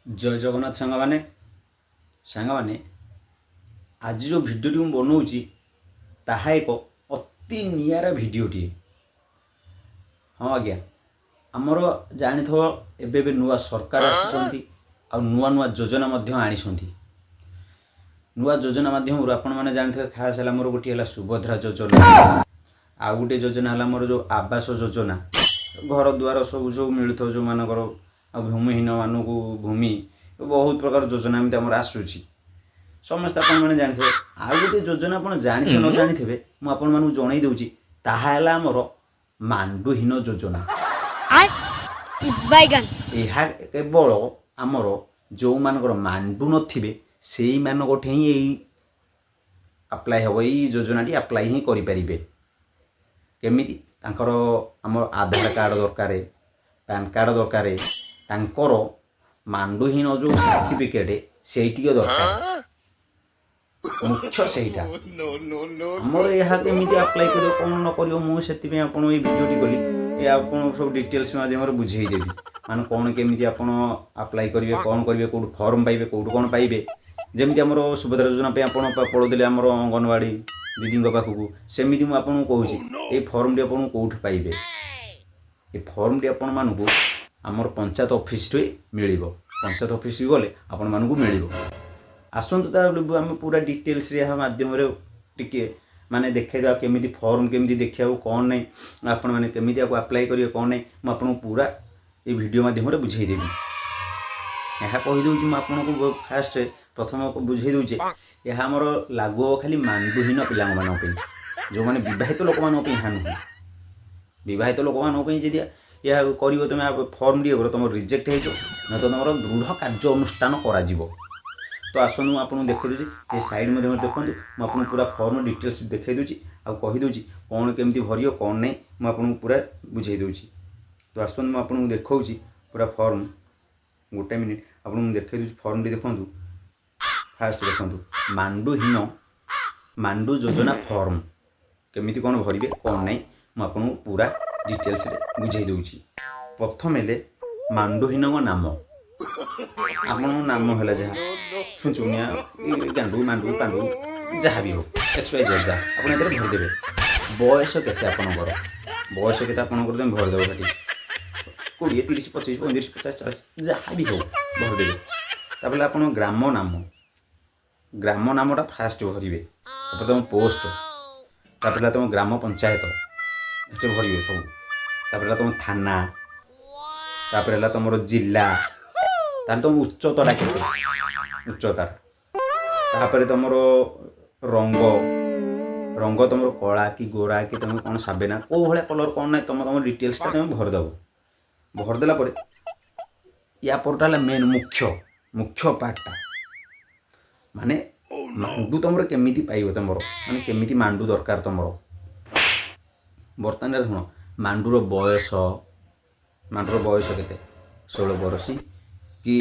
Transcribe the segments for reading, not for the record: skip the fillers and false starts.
जय जगन्नाथ सांगमाने आज जो भिडियोटी मुझे बनाऊँगी ताहा एक अति निरा भिडियोटी। हाँ आज्ञा आमर जानी थो एबे नुआ सरकार आसी नुआ नुआ योजना आनी नुआ योजना माध्यम आपण मैंने जानी थे खास है मोर गोटे सुभद्रा योजना आ गोटे योजना है मोर जो आवास योजना घर द्वार सब जो मिलता जो मानकर भूमिहीन मानक भूमि बहुत प्रकार योजना एमती आम आसूँ समस्त आपने जानी थे आ गोटे योजना आप जानी न जानी थे मुझे जन दूसरी ताहा आमर मांडुहीन योजना। यह केवल आमर जो मानकर मांडु नथिबे सेई मानक ही अप्लाई हम यही योजनाटी अप्लाई ही करें केमिति तांकर आमर आधार कार्ड दरकार पैन कार्ड दरकार तांकर मांडुहीन जो सर्टिफिकेट सेठी दरकार मुख्य सेटा आमर यह केमी अप्लाई कर कौन न कर मुझे आपड़ ये भिडियोटी कली आप सब डिटेल्स माध्यम बुझेदेवी माने कौन केमी आप अप्लाई करेंगे कौन करेंगे कौट फॉर्म पाइबे कौट कौन पाइबे जमी आम सुभद्रा योजना आप पढ़ुले आम अंगनवाड़ी दीदी पाखक सेमती मुझे कहूँ ये फॉर्म टी आप कौट पाइबे ये फॉर्म टी आपण मानू आमर पंचायत ऑफिस मिल पंचायत ऑफिस गले आपण मानू मिल आसतु आम पूरा डिटेल्स मध्यम टिके माने देखा केमी फॉर्म केमी देखा कौन नहीं आपण मैंने केमी अप्लाई करेंगे कौन नहीं मुझे पूरा ये वीडियो मध्यम बुझेदेवी यह कहीदे मुझे फास्ट प्रथम बुझे दूचे यह आमर लागू खाली मांडुहीन पिला जो मैंने बहित लोक यहाँ नुह बहित लोक जी यह कर तुम फॉर्म टी तुम रिजेक्ट हो ना तो तुम दृढ़ कार्य अनुष्ठान कर तो आसनु आपको देखी दूसरी ये साइड में देखो मुझे पूरा फॉर्म डिटेल्स देखी दूसरी आ कहीदे कौन केमी भर कौन नहीं मुझे पूरा बुझे दूसरी तो आसतु मुझे देखा पूरा फॉर्म गोटे मिनिट आपको देखी दूसरी फॉर्म टी देखूँ फास्ट देखो मांडुहीन मांडु योजना फॉर्म केमी कौन भरवे कौन नहीं मुझे पूरा डिटेल्स बुझे दूसरी प्रथम मांडुहीन नाम आप नाम है जहाँ छुचुनिया गांडू मांडू पांडू जहाँ भी हो एक्स वाई जेड जहाँ आप भरदेवे बयस के बयस के तुम भरदेव भाटी 20 30 25 35 50 40 जहाँ भी हो भरदेवे तापर आप ग्राम नामटा फास्ट भरवे तुम पोस्ट तापर तुम ग्राम पंचायत ये भर सब तापर तुम थाना तापर तुम जिला तार तुम उच्चता के उच्चता तापर तुम रंग रंग तुम कला कि गोरा कि तुम कौन साबेना कौ भाया कलर कौन ना तुम तुम डिटेल्स तुम भरदेव भरदेला या परटा मेन मुख्य मुख्य पार्टा माने मांडू तुम केमी पाइब तुम माने केमी मांडू दरकार तुम बर्तमान शुण मांडूर बयस के 16 वर्ष कि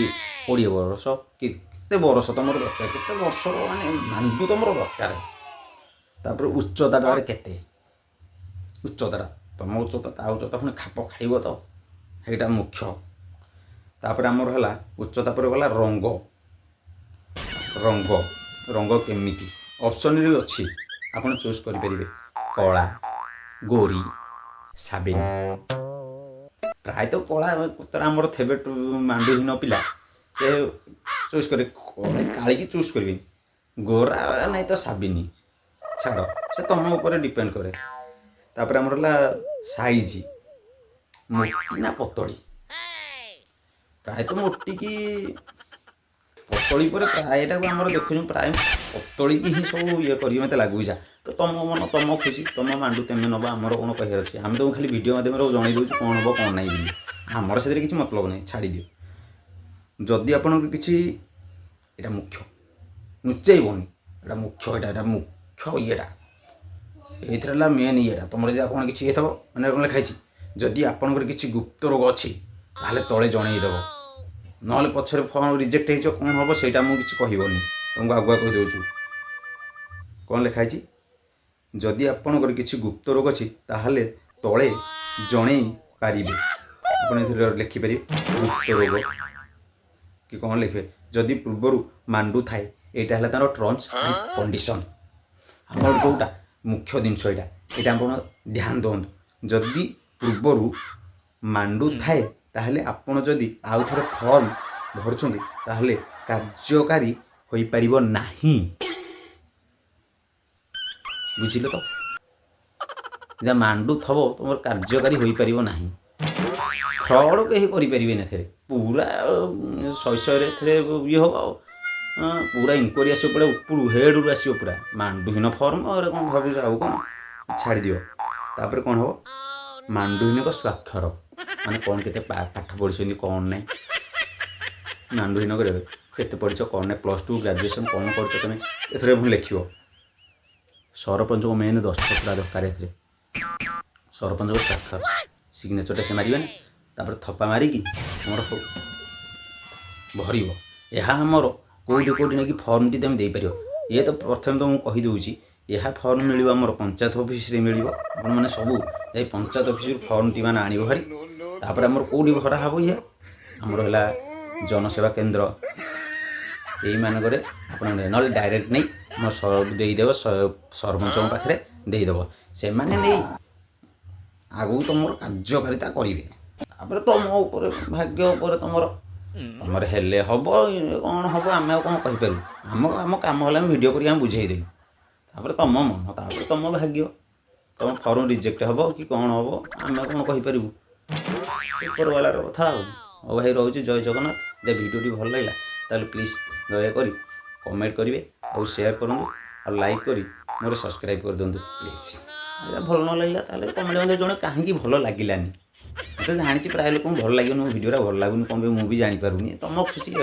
20 वर्ष कि वर्ष तुम दरकार के वर्ष माने मांडू तुम दरकार तापर उच्चता केते उच्चता तुम उच्चता ता उच्चता पुणी खाप खाइब तो ସେଇଟା ମୁଖ୍ୟ ତାପରେ ଆମର ହେଲା ଉଚ୍ଚତା ପରେ ଗଲା ରଙ୍ଗ ରଙ୍ଗ ରଙ୍ଗ କେମିତି ଅପସନରେ ଅଛି ଆପଣ ଚୁଜ୍ କରିପାରିବେ କଳା ଗୋରୀ ସାବେନ ପ୍ରାୟତଃ କଳା ଆମର ଥେବେ ମାଣ୍ଡୁହୀନ ପିଲା ସେ ଚୁଜ୍ करे କାଳି କି ଚୁଜ୍ କରିବେ ଗୋରା ନାହିଁ ତ ସାବିନି ଛାଡ଼ ସେ ତମ ଉପରେ ଡିପେଣ୍ଡ କରେ ତାପରେ ଆମର ହେଲା ସାଇଜ मोटी ना पतली प्रायतः मोटी की पतली पर प्रायटा को आम देखु प्राय पतली की ही सब ये कर मत लगुच तो तुम मन तुम खुशी तुम मांडू तेमें नब आमर कौन कह अच्छे आम तुमको खाली वीडियो माध्यम जन दूँ कौन हम कौन ना आमर से किसी मतलब नहीं छाड़ दियो जदि आप कि यहाँ मुख्य नुचेबनी यहाँ मुख्य यहाँ मुख्य ये मेन ये तुम कौन किसी ये मैंने कौन लिखाई जदि आपंकर किसी गुप्त रोग अच्छी तले जनईदेव ना पचर फॉर्म रिजेक्ट हो कौन हम से किसी कहबनी तुमको आगुआ कहीदे कौन लिखाई जदि आपंकर किसी गुप्त रोग अच्छी तले जन पारे आप लिखिपर गुप्त रोग कि कौन लिखे जदि पूर्वर मांडू थाए यहाँ है तार टर्म्स एंड कंडीशन आमर जोटा मुख्य जिनस यहाँ आप ध्यान दिखाँ जदि पूर्वर मांडू थाए ताहले आपण जदि आउ थे फॉर्म भरुछंती ताहले कार्यकारी होई परिबो नाही बुझिले तो जब मांडू थब तुम कार्यकारी होई परिबो नाही फ्रॉड कहीं करें पूरा शैशव ये हम पूरा इनक्वारी आस पड़े उपरू हेड रू आस पूरा मांडूहीन फर्म और कौन भाव आउ कौन छाड़ दियो तापर कौन हम मांडूहीन को स्वाक्षर माने कौन के पाठ पढ़ी कौन ना मांडूहीन के पढ़ कौन ना +2 ग्रेजुएशन कौन कर तुम ए लिख सरपंच को मेन दस्तखत दरकार ए सरपंच को स्वाक्षर सिग्नेचरटा से मारे तापर थप्पा मारिकी मोर भर यह आमर कौटी कौटी नहीं फर्मटी तुम देपर ये तो प्रथम तो मुझे कहीदे यह फर्म मिल आम पंचायत ऑफिस मिल मैंने सब जा पंचायत ऑफिस फर्मटी मैंने आणव भारी तापर आमर कौटी भरा हम ये आमर है जनसेवा केन्द्र यही मानक ना डायरेक्ट नहीं आम देदेव सरपंच पाखे देदेव से मैंने आगू तुम कार्यकारिता करेंगे तापर तुम उपर भाग्य उपर तुम हेले हम कौन हम आम कौन कहीपर आम कम है वीडियो कर बुझेदेलु तापर तुम मन तापर तुम भाग्य तुम फर्म रिजेक्ट हम कि कौन हम आम कौन कहीपर ऊपर वालार कथा हो भाई रोचे जय जगन्नाथ जब वीडियोटी भल लगा ताले प्लीज दयाकोरी कमेंट करेंगे और शेयर करूँ और लाइक करी मोर सब्सक्राइब कर दिंतु प्लीज भल न लगे ताले कमेंट मध्य जड़े कहीं भल लगिलानी तो जानी प्राय लोक भल लगे वीडियोटा भल लगुनि कौन मुझे जानीपारूनी तुम खुशी